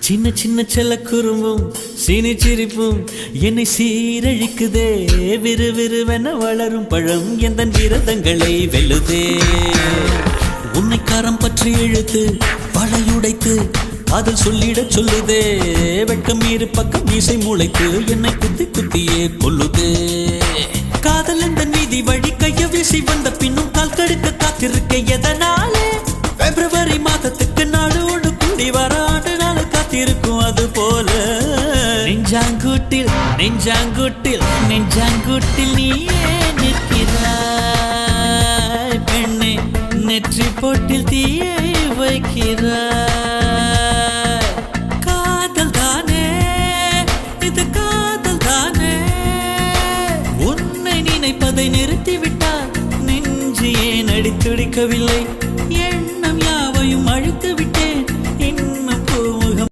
சின்ன சின்ன செல்ல குறும்பும் சீனி சிரிப்பும் என்னை சீரழிக்குதே. விறுவிறுவென வளரும் பழம் எந்த விரதங்களை வெல்லுதே. உன்னை கரம் பற்றி இழுத்து வளையுடைத்து காதல் சொல்லிடச் சொல்லுதே. வெட்கம் இரு பக்கம் மீசை முளைத்து என்னை குத்தி குத்தியே கொல்லுதே. காதல் எந்த நீதி வழி கைய வீசி வந்த பின்னும் கால் கடுக்க காத்திருக்க எதனாலே? பிப்ரவரி மாதத்துக்கு நாடோடு கூடி வர ஆண்டு நாள் காத்திருக்கும். அது போல நெஞ்சாங்கூட்டில் நெஞ்சாங்கூட்டில் நெஞ்சாங்கூட்டில் நீயே நிற்கிறாய் பெண்ணே. நெற்றி போட்டில் தீயை வைக்கிறாய். காதல் தானே இது, காதல் தானே. உன்னை நினைப்பதை நிறுத்திவிட்டால் நெஞ்சு ஏன் அடித்துடிக்கவில்லை?